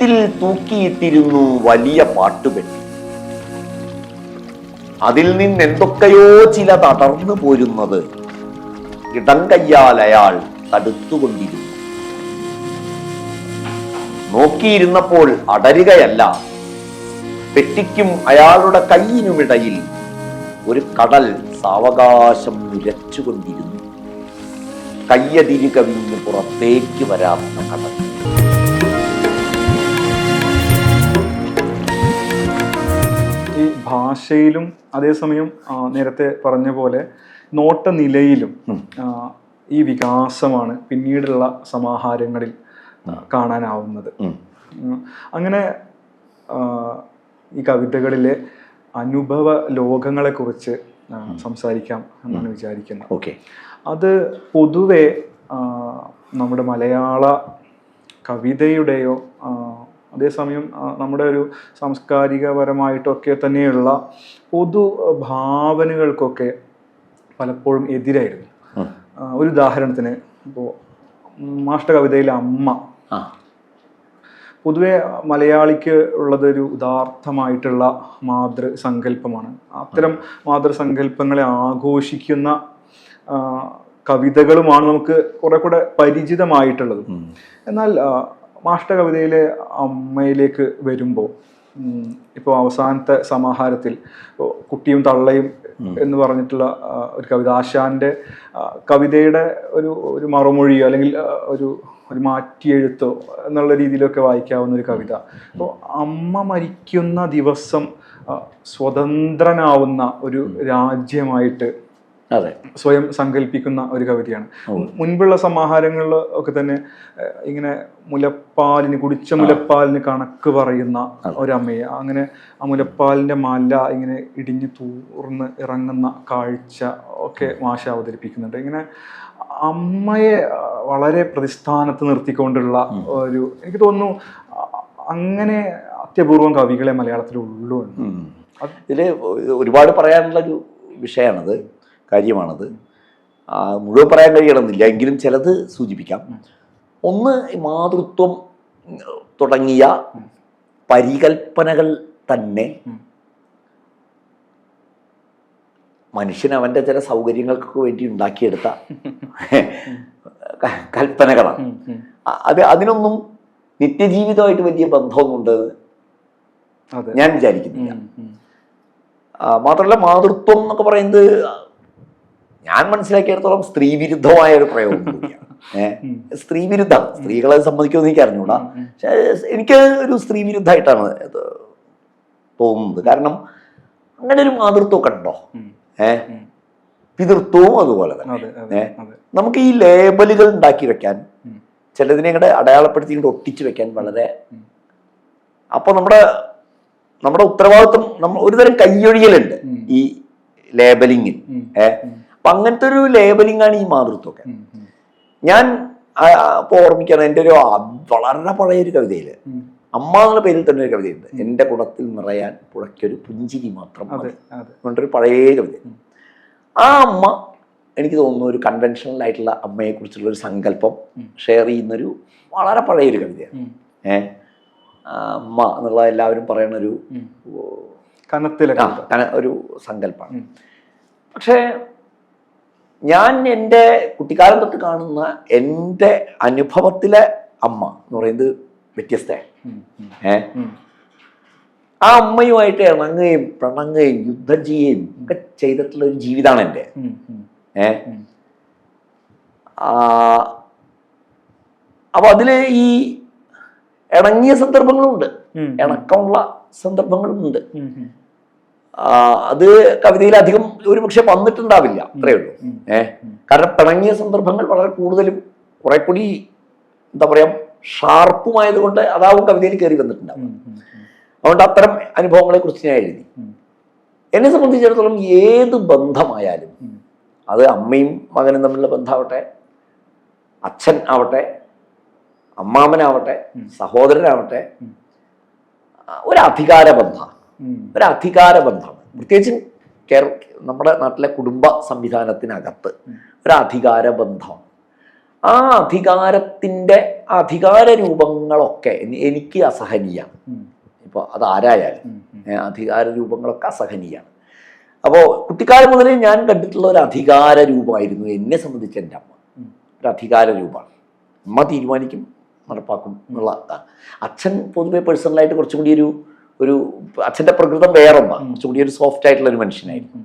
കഴുത്തിൽ തൂക്കിയിട്ടിരുന്നു വലിയ പാട്ടുപെട്ടി. അതിൽ നിന്നെന്തൊക്കെയോ ചില തടർന്നു പോരുന്നത് ഇടം കയ്യാൽ അയാൾ തടുത്തുകൊണ്ടിരുന്നു. നോക്കിയിരുന്നപ്പോൾ അടരുകയല്ല, പെട്ടിക്കും അയാളുടെ കയ്യിനുമിടയിൽ ഒരു കടൽ സാവകാശം നിരച്ചുകൊണ്ടിരുന്നു. കയ്യതിരു കവിഞ്ഞ് പുറത്തേക്ക് വരാത്ത കടൽ. ഈ ഭാഷയിലും അതേസമയം നേരത്തെ പറഞ്ഞ പോലെ നോട്ട നിലയിലും ഈ വികാസമാണ് പിന്നീടുള്ള സമാഹാരങ്ങളിൽ കാണാനാവുന്നത്. അങ്ങനെ ഈ കവിതകളിലെ അനുഭവ ലോകങ്ങളെക്കുറിച്ച് സംസാരിക്കാം എന്നാണ് വിചാരിക്കുന്നത്. ഓക്കെ, അത് പൊതുവെ നമ്മുടെ മലയാള കവിതയുടെയോ അതേസമയം നമ്മുടെ ഒരു സാംസ്കാരികപരമായിട്ടൊക്കെ തന്നെയുള്ള പൊതു ഭാവനകൾക്കൊക്കെ പലപ്പോഴും എതിരായിരുന്നു. ഒരു ഉദാഹരണത്തിന് ഇപ്പോൾ മാഷ്ട കവിതയിലെ അമ്മ പൊതുവെ മലയാളിക്ക് ഉള്ളതൊരു ഉദാർത്ഥമായിട്ടുള്ള മാതൃസങ്കല്പമാണ്. അത്തരം മാതൃസങ്കല്പങ്ങളെ ആഘോഷിക്കുന്ന കവിതകളുമാണ് നമുക്ക് കുറെ കൂടെ പരിചിതമായിട്ടുള്ളത്. എന്നാൽ മാഷ്ട കവിതയിലെ അമ്മയിലേക്ക് വരുമ്പോൾ ഇപ്പോൾ അവസാനത്തെ സമാഹാരത്തിൽ കുട്ടിയും തള്ളയും എന്ന് പറഞ്ഞിട്ടുള്ള ഒരു കവിത, ആശാന്റെ കവിതയുടെ ഒരു മറുമൊഴിയോ അല്ലെങ്കിൽ ഒരു മാറ്റിയെഴുത്തോ എന്നുള്ള രീതിയിലൊക്കെ വായിക്കാവുന്ന ഒരു കവിത. അപ്പോൾ അമ്മ മരിക്കുന്ന ദിവസം സ്വതന്ത്രനാവുന്ന ഒരു രാജ്യമായിട്ട് സ്വയം സങ്കല്പിക്കുന്ന ഒരു കവിതയാണ്. മുൻപുള്ള സമാഹാരങ്ങളിൽ ഒക്കെ തന്നെ ഇങ്ങനെ കുടിച്ച മുലപ്പാലിന് കണക്ക് പറയുന്ന ഒരമ്മയെ, അങ്ങനെ ആ മുലപ്പാലിന്റെ മല ഇങ്ങനെ ഇടിഞ്ഞു തൂർന്ന് ഇറങ്ങുന്ന കാഴ്ച ഒക്കെ മാഷ അവതരിപ്പിക്കുന്നുണ്ട്. ഇങ്ങനെ അമ്മയെ വളരെ പ്രതിസ്ഥാനത്ത് നിർത്തിക്കൊണ്ടുള്ള ഒരു, എനിക്ക് തോന്നുന്നു അങ്ങനെ അത്യപൂർവം കവികളെ മലയാളത്തിലുള്ളൂ. ഇതില് ഒരുപാട് പറയാനുള്ള ഒരു വിഷയമാണത്, കാര്യമാണത്. മുഴുവൻ പറയാൻ കഴിയണമെന്നില്ല, എങ്കിലും ചിലത് സൂചിപ്പിക്കാം. ഒന്ന്, മാതൃത്വം തുടങ്ങിയ പരികൽപ്പനകൾ തന്നെ മനുഷ്യൻ അവൻ്റെ ചില സൗകര്യങ്ങൾക്കൊക്കെ വേണ്ടി ഉണ്ടാക്കിയെടുത്ത കൽപ്പനകളാണ്. അതിനൊന്നും നിത്യജീവിതമായിട്ട് വലിയ ബന്ധമൊന്നുണ്ടെന്ന് ഞാൻ വിചാരിക്കുന്നില്ല. മാത്രമല്ല, മാതൃത്വം എന്നൊക്കെ പറയുന്നത് ഞാൻ മനസ്സിലാക്കിയിടത്തോളം സ്ത്രീവിരുദ്ധമായ ഒരു പ്രയോഗം കൂടിയാണ്. സ്ത്രീവിരുദ്ധം, സ്ത്രീകളെ സമ്മതിക്കുമെന്ന് എനിക്ക് അറിഞ്ഞൂടാ, പക്ഷെ എനിക്ക് ഒരു സ്ത്രീവിരുദ്ധമായിട്ടാണ് തോന്നുന്നത്. കാരണം അങ്ങനെ ഒരു മാതൃത്വമൊക്കെ ഉണ്ടോ? പിതൃത്വവും അതുപോലെ തന്നെ. നമുക്ക് ഈ ലേബലുകൾ ഉണ്ടാക്കി വെക്കാൻ, ചിലതിനെ കൂടെ അടയാളപ്പെടുത്തി ഒട്ടിച്ചു വെക്കാൻ വളരെ, അപ്പൊ നമ്മുടെ ഉത്തരവാദിത്വം, ഒരുതരം കയ്യൊഴിയലുണ്ട് ഈ ലേബലിങ്ങിൽ. അപ്പൊ അങ്ങനത്തെ ഒരു ലേബലിംഗ് ആണ് ഈ മാതൃത്വമൊക്കെ. ഞാൻ ഇപ്പൊ ഓർമ്മിക്കാണ് എൻ്റെ ഒരു വളരെ പഴയൊരു കവിതയില് അമ്മ എന്നുള്ള പേരിൽ തന്നെ ഒരു കവിതയുണ്ട്. എൻ്റെ കുടത്തിൽ നിറയാൻ പുഴയ്ക്കൊരു പുഞ്ചിരി മാത്രം കൊണ്ടൊരു പഴയ കവിത. ആ അമ്മ എനിക്ക് തോന്നുന്നു ഒരു കൺവെൻഷണൽ ആയിട്ടുള്ള അമ്മയെ കുറിച്ചുള്ള ഒരു സങ്കല്പം ഷെയർ ചെയ്യുന്നൊരു വളരെ പഴയൊരു കവിതയാണ്. അമ്മ എന്നുള്ള എല്ലാവരും പറയുന്ന ഒരു ഒരു സങ്കല്പമാണ്. പക്ഷേ ഞാൻ എൻ്റെ കുട്ടിക്കാലം തൊട്ട് കാണുന്ന എൻ്റെ അനുഭവത്തിലെ അമ്മ എന്ന് പറയുന്നത് വ്യത്യസ്തമാണ്. ആ അമ്മയുമായിട്ട് ഇണങ്ങുകയും പിണങ്ങുകയും യുദ്ധം ചെയ്യുകയും ഒക്കെ ചെയ്തിട്ടുള്ള ഒരു ജീവിതമാണ് എൻ്റെ. അപ്പൊ അതില് ഈ ഇണങ്ങിയ സന്ദർഭങ്ങളുണ്ട്, ഇണക്കമുള്ള സന്ദർഭങ്ങളുമുണ്ട്. അത് കവിതയിൽ അധികം ഒരുപക്ഷെ വന്നിട്ടുണ്ടാവില്ല, അത്രയേ ഉള്ളൂ. കാരണം പിണങ്ങിയ സന്ദർഭങ്ങൾ വളരെ കൂടുതലും കുറെ കൂടി എന്താ പറയാ ഷാർപ്പുമായതുകൊണ്ട് അതാവും കവിതയിൽ കയറി വന്നിട്ടുണ്ടാവും. അതുകൊണ്ട് അത്തരം അനുഭവങ്ങളെ കുറിച്ച് ഞാൻ എഴുതി. എന്നെ സംബന്ധിച്ചിടത്തോളം ഏത് ബന്ധമായാലും, അത് അമ്മയും മകനും തമ്മിലുള്ള ബന്ധമാവട്ടെ, അച്ഛൻ ആവട്ടെ, അമ്മാമനാവട്ടെ, സഹോദരനാവട്ടെ, ഒരധികാര ബന്ധമാണ്. പ്രത്യേകിച്ച് നമ്മുടെ നാട്ടിലെ കുടുംബ സംവിധാനത്തിനകത്ത് ഒരധികാര ബന്ധമാണ്. ആ അധികാര രൂപങ്ങളൊക്കെ എനിക്ക് അസഹനീയാണ്. ഇപ്പോൾ അതാരായാലും അധികാര രൂപങ്ങളൊക്കെ അസഹനീയാണ്. അപ്പോൾ കുട്ടിക്കാലം മുതലേ ഞാൻ കണ്ടിട്ടുള്ള ഒരു അധികാര രൂപമായിരുന്നു എന്നെ സംബന്ധിച്ച് എൻ്റെ അമ്മ. ഒരു അധികാര രൂപമാണ്. അമ്മ തീരുമാനിക്കും, നടപ്പാക്കും എന്നുള്ള ഇതാണ്. അച്ഛൻ പൊതുവെ പേഴ്സണലായിട്ട് കുറച്ചും കൂടി ഒരു അച്ഛൻ്റെ പ്രകൃതം വേറൊന്നാണ്, കുറച്ചും കൂടി ഒരു സോഫ്റ്റ് ആയിട്ടുള്ള ഒരു മനുഷ്യനായിരുന്നു.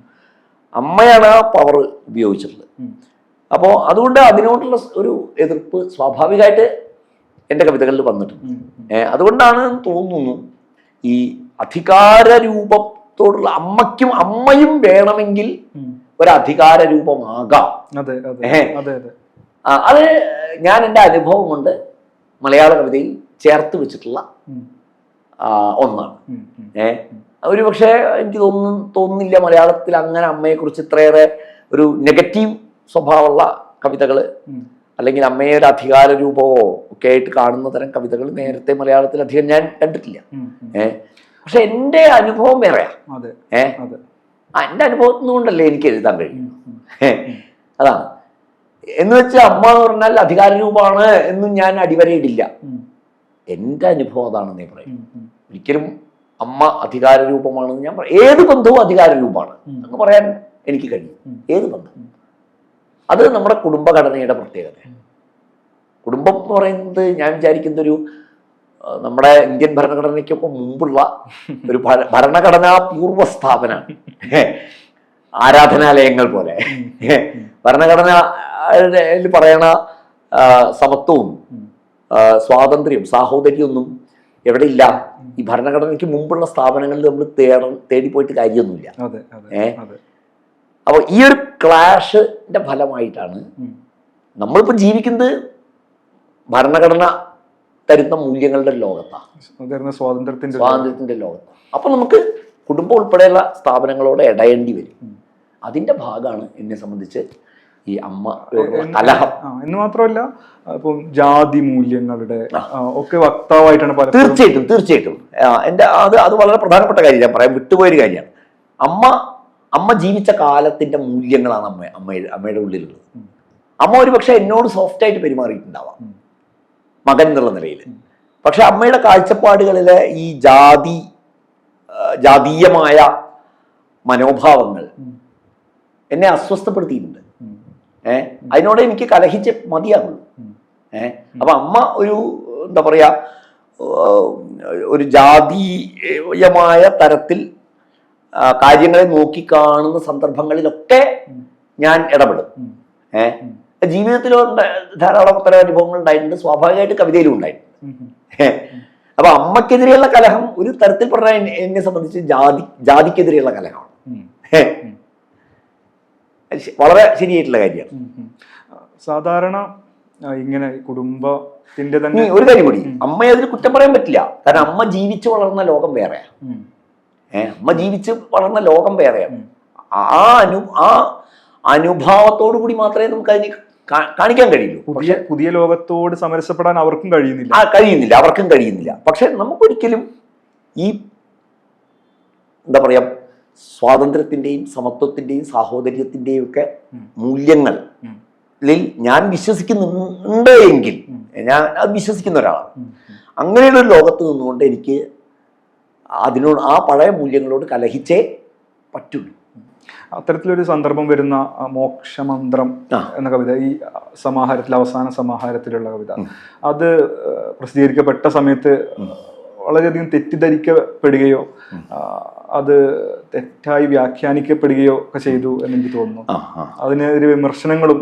അമ്മയാണ് ആ പവർ ഉപയോഗിച്ചിട്ടുള്ളത്. അപ്പോൾ അതുകൊണ്ട് അതിനോടുള്ള ഒരു എതിർപ്പ് സ്വാഭാവികമായിട്ട് എൻ്റെ കവിതകളിൽ വന്നിട്ടുണ്ട്. അതുകൊണ്ടാണ് തോന്നുന്നു ഈ അധികാര രൂപത്തോടുള്ള അമ്മയും വേണമെങ്കിൽ ഒരു അധികാര രൂപമാകാം. അത് ഞാൻ എൻ്റെ അനുഭവം കൊണ്ട് മലയാള കവിതയിൽ ചേർത്ത് വെച്ചിട്ടുള്ള ഒന്നാണ്. ഒരു പക്ഷേ എനിക്ക് തോന്നുന്നില്ല മലയാളത്തിൽ അങ്ങനെ അമ്മയെക്കുറിച്ച് ഇത്രയേറെ ഒരു നെഗറ്റീവ് സ്വഭാവമുള്ള കവിതകൾ അല്ലെങ്കിൽ അമ്മയെ ഒരു അധികാര രൂപമോ ഒക്കെ ആയിട്ട് കാണുന്ന തരം കവിതകൾ നേരത്തെ മലയാളത്തിൽ അധികം ഞാൻ കണ്ടിട്ടില്ല. പക്ഷെ എൻ്റെ അനുഭവം വേറെയാ. എൻ്റെ അനുഭവത്തിൽ കൊണ്ടല്ലേ എനിക്ക് എഴുതാൻ കഴിയും. അതാണ്. എന്ന് വെച്ചാൽ അമ്മ എന്ന് പറഞ്ഞാൽ അധികാര രൂപമാണ് എന്നും ഞാൻ അടിവരയിടില്ല. എൻ്റെ അനുഭവം അതാണെന്നേ പറയും. ഒരിക്കലും അമ്മ അധികാര രൂപമാണെന്ന് ഞാൻ പറയും. ഏത് ബന്ധവും അധികാര രൂപമാണ് എന്ന് പറയാൻ എനിക്ക് കഴിയും. ഏത് ബന്ധം. അത് നമ്മുടെ കുടുംബഘടനയുടെ പ്രത്യേകതയാണ്. കുടുംബം എന്ന് പറയുന്നത് ഞാൻ വിചാരിക്കുന്ന നമ്മുടെ ഇന്ത്യൻ ഭരണഘടനയ്ക്കൊക്കെ മുമ്പുള്ള ഒരു ഭരണഘടനാ പൂർവ്വ സ്ഥാപനമാണ്. ആരാധനാലയങ്ങൾ പോലെ ഭരണഘടനയിൽ പറയണ സമത്വവും സ്വാതന്ത്ര്യം സാഹോദര്യമൊന്നും എവിടെ ഇല്ല. ഈ ഭരണഘടനയ്ക്ക് മുമ്പുള്ള സ്ഥാപനങ്ങളിൽ നമ്മൾ തേടിപ്പോയിട്ട് കാര്യമൊന്നുമില്ല. അപ്പോൾ ഈ ഒരു ക്ലാഷിന്റെ ഫലമായിട്ടാണ് നമ്മളിപ്പോൾ ജീവിക്കുന്നത് ഭരണഘടന തരുന്ന മൂല്യങ്ങളുടെ ലോകത്താണ്, സ്വാതന്ത്ര്യത്തിന്റെ ലോകത്താണ്. അപ്പൊ നമുക്ക് കുടുംബം ഉൾപ്പെടെയുള്ള സ്ഥാപനങ്ങളോട് ഇടയേണ്ടി വരും. അതിന്റെ ഭാഗമാണ് എന്നെ സംബന്ധിച്ച് ഈ അമ്മ കലഹം. എന്ന് മാത്രമല്ല ഇപ്പം ജാതി മൂല്യങ്ങളുടെ ഒക്കെ വക്താവായിട്ടാണ്. തീർച്ചയായിട്ടും എൻ്റെ അത് വളരെ പ്രധാനപ്പെട്ട കാര്യം. ഞാൻ പറയാൻ വിട്ടുപോയൊരു കാര്യമാണ്. അമ്മ ജീവിച്ച കാലത്തിന്റെ മൂല്യങ്ങളാണ് അമ്മയുടെ ഉള്ളിലുള്ളത്. അമ്മ ഒരു പക്ഷെ എന്നോട് സോഫ്റ്റ് ആയിട്ട് പെരുമാറിയിട്ടുണ്ടാവാം മകൻ എന്നുള്ള നിലയിൽ. പക്ഷെ അമ്മയുടെ കാഴ്ചപ്പാടുകളിലെ ഈ ജാതീയമായ മനോഭാവങ്ങൾ എന്നെ അസ്വസ്ഥപ്പെടുത്തിയിട്ടുണ്ട്. അതിനോട് എനിക്ക് കലഹിച്ച് മതിയാകുള്ളൂ. അപ്പൊ അമ്മ എന്താ പറയാ ഒരു ജാതീയമായ തരത്തിൽ കാര്യങ്ങളെ നോക്കിക്കാണുന്ന സന്ദർഭങ്ങളിലൊക്കെ ഞാൻ ഇടപെടും. ജീവിതത്തിലോ ധാരാളം അത്തരം അനുഭവങ്ങൾ ഉണ്ടായിട്ടുണ്ട്. സ്വാഭാവികമായിട്ട് കവിതയിലും ഉണ്ടായിട്ടുണ്ട്. അപ്പൊ അമ്മക്കെതിരെയുള്ള കലഹം ഒരു തരത്തിൽ പറഞ്ഞാൽ എന്നെ സംബന്ധിച്ച് ജാതിക്കെതിരെയുള്ള കലഹമാണ്. വളരെ ശരിയായിട്ടുള്ള കാര്യമാണ്. സാധാരണ ഇങ്ങനെ കുടുംബത്തിന്റെ തന്നെ ഒരു കാര്യം കൂടി, അമ്മയെ അതിന് കുറ്റം പറയാൻ പറ്റില്ല. കാരണം അമ്മ ജീവിച്ചു വളർന്ന ലോകം വേറെയാണ്. അമ്മ ജീവിച്ച് വളർന്ന ലോകം വേറെയാണ്. ആ അനുഭാവത്തോടു കൂടി മാത്രമേ നമുക്ക് അതിന് കാണിക്കാൻ കഴിയുള്ളൂ. പക്ഷെ പുതിയ ലോകത്തോട് സമരസപ്പെടാൻ അവർക്കും കഴിയുന്നില്ല. പക്ഷെ നമുക്കൊരിക്കലും ഈ എന്താ പറയാ സ്വാതന്ത്ര്യത്തിന്റെയും സമത്വത്തിന്റെയും സാഹോദര്യത്തിന്റെയും ഒക്കെ മൂല്യങ്ങളിൽ ഞാൻ വിശ്വസിക്കുന്നുണ്ട് എങ്കിൽ, ഞാൻ അത് വിശ്വസിക്കുന്ന ഒരാളാണ്. അങ്ങനെയുള്ള ഒരു ലോകത്ത് നിന്നുകൊണ്ട് എനിക്ക് അതിനോട് ആ പഴയ മൂല്യങ്ങളോട് കലഹിച്ചേ പറ്റുള്ളൂ. അത്തരത്തിലൊരു സന്ദർഭം വരുന്ന മോക്ഷമന്ത്രം എന്ന കവിത, ഈ സമാഹാരത്തിൽ അവസാന സമാഹാരത്തിലുള്ള കവിത, അത് പ്രസിദ്ധീകരിക്കപ്പെട്ട സമയത്ത് വളരെയധികം തെറ്റിദ്ധരിക്കപ്പെടുകയോ അത് തെറ്റായി വ്യാഖ്യാനിക്കപ്പെടുകയോ ഒക്കെ ചെയ്തു എന്നെനിക്ക് തോന്നുന്നു. അതിനെതിരെ വിമർശനങ്ങളും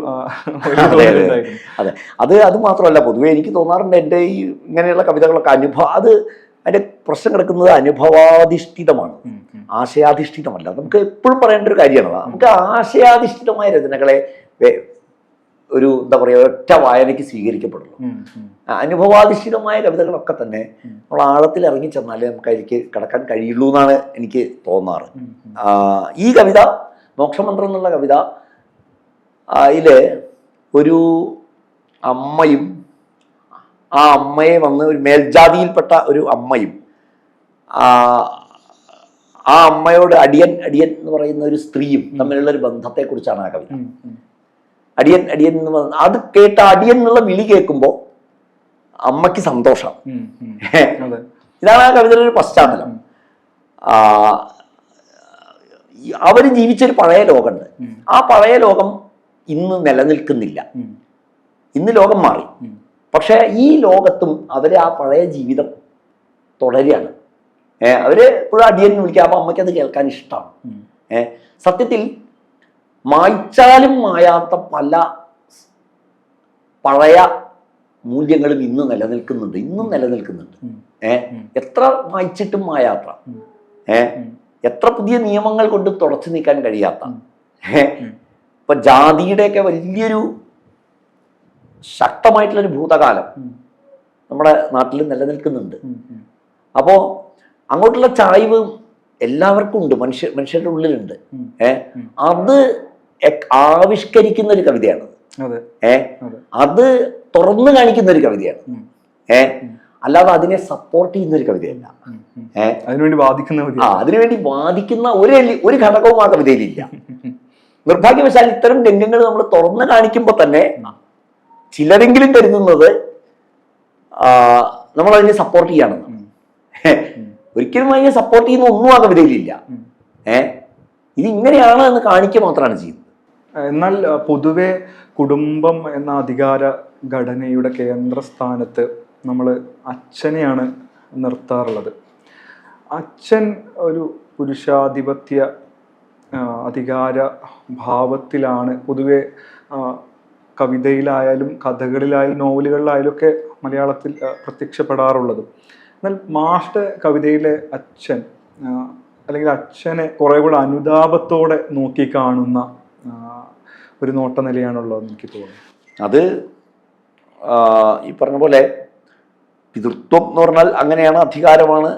അതെ. അത് മാത്രമല്ല, പൊതുവെ എനിക്ക് തോന്നാറുണ്ട് എൻ്റെ ഈ ഇങ്ങനെയുള്ള കവിതകളൊക്കെ അതിന്റെ പ്രശ്നം കിടക്കുന്നത് അനുഭവാധിഷ്ഠിതമാണ്, ആശയാധിഷ്ഠിതമല്ല. നമുക്ക് എപ്പോഴും പറയേണ്ട ഒരു കാര്യമാണ്. നമുക്ക് ആശയാധിഷ്ഠിതമായ രചനകളെ എന്താ പറയുക ഒറ്റ വായനയ്ക്ക് സ്വീകരിക്കപ്പെടുള്ളൂ. അനുഭവാധിഷ്ഠിതമായ കവിതകളൊക്കെ തന്നെ നമ്മൾ ആഴത്തിൽ ഇറങ്ങി ചെന്നാലേ നമുക്ക് അതിലേക്ക് കടക്കാൻ കഴിയുള്ളൂ എന്നാണ് എനിക്ക് തോന്നാറ്. ഈ കവിത മോക്ഷമന്ത്രം എന്നുള്ള കവിത അതില് ഒരു അമ്മയും ആ അമ്മയെ വന്ന് ഒരു മേൽജാതിയിൽപ്പെട്ട ഒരു അമ്മയും ആ അമ്മയോട് അടിയൻ എന്ന് പറയുന്ന ഒരു സ്ത്രീയും തമ്മിലുള്ള ഒരു ബന്ധത്തെക്കുറിച്ചാണ് ആ കവിത. അടിയൻ അടിയൻ എന്ന് പറഞ്ഞ അത് കേട്ട അടിയൻ എന്നുള്ള വിളി കേൾക്കുമ്പോൾ അമ്മയ്ക്ക് സന്തോഷം. ഇതാണ് ആ കവിതയുടെ ഒരു പശ്ചാത്തലം. അവര് ജീവിച്ചൊരു പഴയ ലോകമുണ്ട്. ആ പഴയ ലോകം ഇന്ന് നിലനിൽക്കുന്നില്ല. ഇന്ന് ലോകം മാറി. പക്ഷെ ഈ ലോകത്തും അവര് ആ പഴയ ജീവിതം തുടരുകയാണ്. അവര് ഇപ്പോഴും അടിയൻ വിളിക്കുക. അപ്പൊ അമ്മയ്ക്ക് അത് കേൾക്കാൻ ഇഷ്ടമാണ്. സത്യത്തിൽ മായ്ച്ചാലും മായാത്ത പല പഴയ മൂല്യങ്ങളും ഇന്നും നിലനിൽക്കുന്നുണ്ട്. എത്ര മായ്ച്ചിട്ടും മായാത്ത, എത്ര പുതിയ നിയമങ്ങൾ കൊണ്ട് തുടച്ചു നീക്കാൻ കഴിയാത്ത, ഇപ്പൊ ജാതിയുടെയൊക്കെ വലിയൊരു ശക്തമായിട്ടുള്ളൊരു ഭൂതകാലം നമ്മുടെ നാട്ടിൽ നിലനിൽക്കുന്നുണ്ട്. അപ്പോ അങ്ങോട്ടുള്ള ചായ്വ് എല്ലാവർക്കും ഉണ്ട്, മനുഷ്യരുടെ ഉള്ളിലുണ്ട്. അത് ആവിഷ്കരിക്കുന്ന ഒരു കവിതയാണ്. അത് തുറന്നു കാണിക്കുന്ന ഒരു കവിതയാണ്. അല്ലാതെ അതിനെ സപ്പോർട്ട് ചെയ്യുന്ന ഒരു കവിതയല്ല. അതിനുവേണ്ടി വാദിക്കുന്ന ഒരു ഘടകവും ആ കവിതയിലില്ല. നിർഭാഗ്യവശാൽ ഇത്തരം രംഗങ്ങൾ നമ്മൾ തുറന്നു കാണിക്കുമ്പോൾ തന്നെ ചിലരെങ്കിലും കരുതുന്നത് നമ്മൾ അതിനെ സപ്പോർട്ട് ചെയ്യണമെന്ന്. ഒരിക്കലും അതിനെ സപ്പോർട്ട് ചെയ്യുന്ന ഒന്നും ആ കവിതയിലില്ല. ഇതിങ്ങനെയാണ് എന്ന് കാണിക്കുക മാത്രമാണ് ചെയ്യുന്നത്. എന്നാൽ പൊതുവെ കുടുംബം എന്ന അധികാര ഘടനയുടെ കേന്ദ്രസ്ഥാനത്ത് നമ്മൾ അച്ഛനെയാണ് നിർത്താറുള്ളത്. അച്ഛൻ ഒരു പുരുഷാധിപത്യ അധികാര ഭാവത്തിലാണ് പൊതുവെ കവിതയിലായാലും കഥകളിലായാലും നോവലുകളിലായാലും ഒക്കെ മലയാളത്തിൽ പ്രത്യക്ഷപ്പെടാറുള്ളത്. എന്നാൽ മാഷ്ടെ കവിതയിലെ അച്ഛൻ അല്ലെങ്കിൽ അച്ഛനെ കുറെ കൂടെ അനുതാപത്തോടെ നോക്കി കാണുന്ന ഒരു നോട്ട നിലയാണുള്ളതെന്ന് എനിക്ക് തോന്നുന്നു. അത് ഈ പറഞ്ഞ പോലെ പിതൃത്വം എന്ന് പറഞ്ഞാൽ അങ്ങനെയാണ്, അധികാരമാണ്,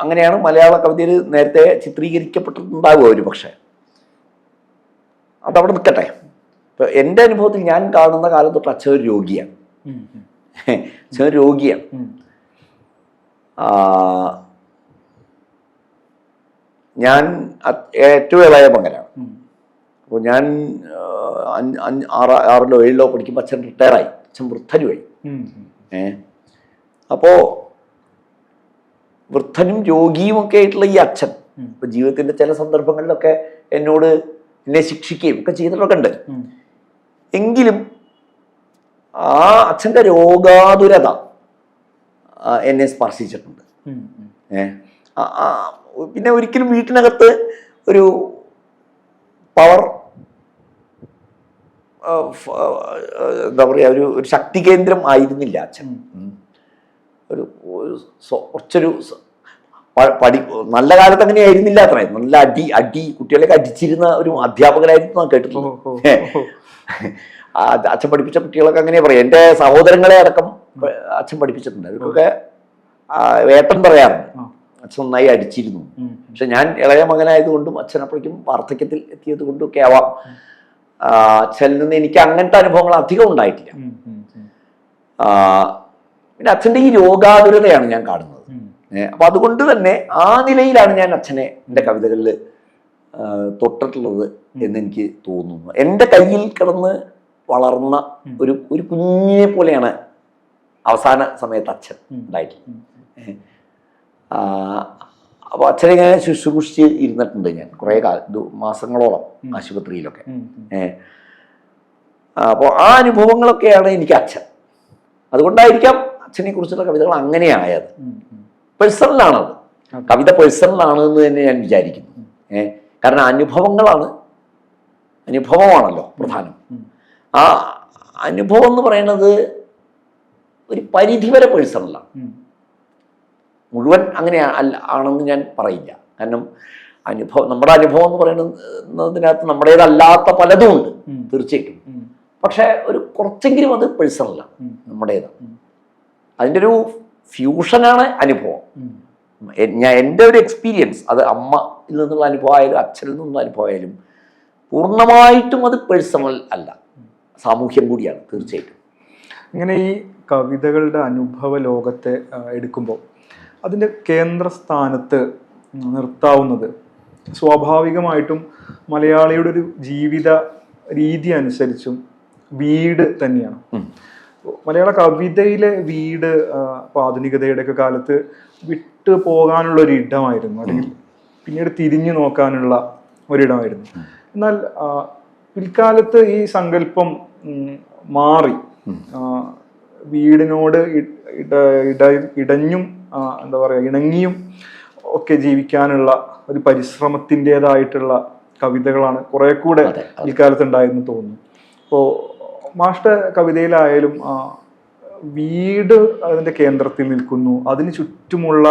അങ്ങനെയാണ് മലയാള കവിതയിൽ നേരത്തെ ചിത്രീകരിക്കപ്പെട്ടിട്ടുണ്ടാവുക ഒരു പക്ഷേ. അതവിടെ നിൽക്കട്ടെ. ഇപ്പൊ എൻ്റെ അനുഭവത്തിൽ ഞാൻ കാണുന്ന കാലം തൊട്ട് അച്ഛൻ ഒരു രോഗിയാണ്. ഞാൻ ഏറ്റവും ഇളയ മകനാണ്. അപ്പോൾ ഞാൻ 6-ോ 7-ോ പഠിക്കുമ്പോൾ അച്ഛൻ റിട്ടയറായി. അച്ഛൻ വൃദ്ധനുമായി. അപ്പോ വൃദ്ധനും രോഗിയും ഒക്കെ ആയിട്ടുള്ള ഈ അച്ഛൻ ഇപ്പൊ ജീവിതത്തിന്റെ ചില സന്ദർഭങ്ങളിലൊക്കെ എന്നെ ശിക്ഷിക്കുകയും ഒക്കെ ചെയ്തിട്ടൊക്കെ ഉണ്ട്. എങ്കിലും ആ അച്ഛൻ്റെ രോഗാതുരത എന്നെ സ്പർശിച്ചിട്ടുണ്ട്. പിന്നെ ഒരിക്കലും വീട്ടിനകത്ത് ഒരു പവർ എന്താ പറയുക, ഒരു ശക്തി കേന്ദ്രം ആയിരുന്നില്ല അച്ഛൻ. കുറച്ചൊരു നല്ല കാലത്ത് അങ്ങനെ ആയിരുന്നില്ല. അത്ര നല്ല അടി കുട്ടികളെയൊക്കെ അടിച്ചിരുന്ന ഒരു അധ്യാപകനായിരുന്നു ഞാൻ കേട്ടിട്ടുണ്ട്. അച്ഛൻ പഠിപ്പിച്ച കുട്ടികളൊക്കെ അങ്ങനെയാ പറയാം. എൻ്റെ സഹോദരങ്ങളെ അടക്കം അച്ഛൻ പഠിപ്പിച്ചിട്ടുണ്ട്. അവർക്കൊക്കെ വേട്ടൻ പറയാറുണ്ട് അച്ഛൻ നന്നായി അടിച്ചിരുന്നു. പക്ഷെ ഞാൻ ഇളയ മകനായതുകൊണ്ടും അച്ഛൻ അപ്പോഴേക്കും വാർദ്ധക്യത്തിൽ എത്തിയത് കൊണ്ടും ഒക്കെ ആവാം അച്ഛനിൽ നിന്ന് എനിക്ക് അങ്ങനത്തെ അനുഭവങ്ങൾ അധികം ഉണ്ടായിട്ടില്ല. പിന്നെ അച്ഛൻ്റെ ഈ രോഗാതുരതയാണ് ഞാൻ കാണുന്നത്. അപ്പൊ അതുകൊണ്ട് തന്നെ ആ നിലയിലാണ് ഞാൻ അച്ഛനെ എൻ്റെ കവിതകളിൽ തൊട്ടിട്ടുള്ളത് എന്നെനിക്ക് തോന്നുന്നു. എൻ്റെ കയ്യിൽ കിടന്ന് വളർന്ന ഒരു കുഞ്ഞിനെ പോലെയാണ് അവസാന സമയത്ത് അച്ഛൻ ഉണ്ടായിട്ടുള്ളത്. അപ്പോൾ അച്ഛനെ ഇങ്ങനെ ശുശ്രൂഷിച്ച് ഇരുന്നിട്ടുണ്ട് ഞാൻ കുറേ മാസങ്ങളോളം ആശുപത്രിയിലൊക്കെ. അപ്പോൾ ആ അനുഭവങ്ങളൊക്കെയാണ് എനിക്ക് അച്ഛൻ. അതുകൊണ്ടായിരിക്കാം അച്ഛനെ കുറിച്ചുള്ള കവിതകൾ അങ്ങനെയായത്. പേഴ്സണലാണത്, കവിത പേഴ്സണലാണ് എന്ന് തന്നെ ഞാൻ വിചാരിക്കുന്നു. കാരണം അനുഭവമാണല്ലോ പ്രധാനം. ആ അനുഭവം എന്ന് പറയുന്നത് ഒരു പരിധിവരെ പേഴ്സണലാണ്. മുഴുവൻ അങ്ങനെ ആണെന്ന് ഞാൻ പറയില്ല. കാരണം നമ്മുടെ അനുഭവം എന്ന് പറയുന്നതിനകത്ത് നമ്മുടേതല്ലാത്ത പലതും ഉണ്ട് തീർച്ചയായിട്ടും. പക്ഷെ ഒരു കുറച്ചെങ്കിലും അത് പേഴ്സണലാണ്, നമ്മുടേതാണ്. അതിൻ്റെ ഒരു ഫ്യൂഷനാണ് അനുഭവം. എൻ്റെ ഒരു എക്സ്പീരിയൻസ്, അത് അമ്മയിൽ നിന്നുള്ള അനുഭവമായാലും അച്ഛനിൽ നിന്നുള്ള അനുഭവമായാലും പൂർണ്ണമായിട്ടും അത് പേഴ്സണൽ അല്ല, സാമൂഹ്യം കൂടിയാണ് തീർച്ചയായിട്ടും. ഇങ്ങനെ ഈ കവിതകളുടെ അനുഭവ ലോകത്തെ എടുക്കുമ്പോൾ അതിൻ്റെ കേന്ദ്രസ്ഥാനത്ത് നിർത്താവുന്നത് സ്വാഭാവികമായിട്ടും മലയാളിയുടെ ഒരു ജീവിത രീതി അനുസരിച്ചും വീട് തന്നെയാണ്. മലയാള കവിതയിലെ വീട് ആധുനികതയുടെ ഒക്കെ കാലത്ത് വിട്ടു പോകാനുള്ള ഒരു ഇടമായിരുന്നു, അല്ലെങ്കിൽ പിന്നീട് തിരിഞ്ഞു നോക്കാനുള്ള ഒരിടമായിരുന്നു. എന്നാൽ പിൽക്കാലത്ത് ഈ സങ്കല്പം മാറി. വീടിനോട് ഇടഞ്ഞും എന്താ പറയുക, ഇണങ്ങിയും ഒക്കെ ജീവിക്കാനുള്ള ഒരു പരിശ്രമത്തിൻ്റെതായിട്ടുള്ള കവിതകളാണ് കുറെ കൂടെ ഇക്കാലത്ത് ഉണ്ടായെന്ന് തോന്നുന്നു. ഇപ്പോൾ മാഷ്ടെ കവിതയിലായാലും വീട് അതിൻ്റെ കേന്ദ്രത്തിൽ നിൽക്കുന്നു. അതിന് ചുറ്റുമുള്ള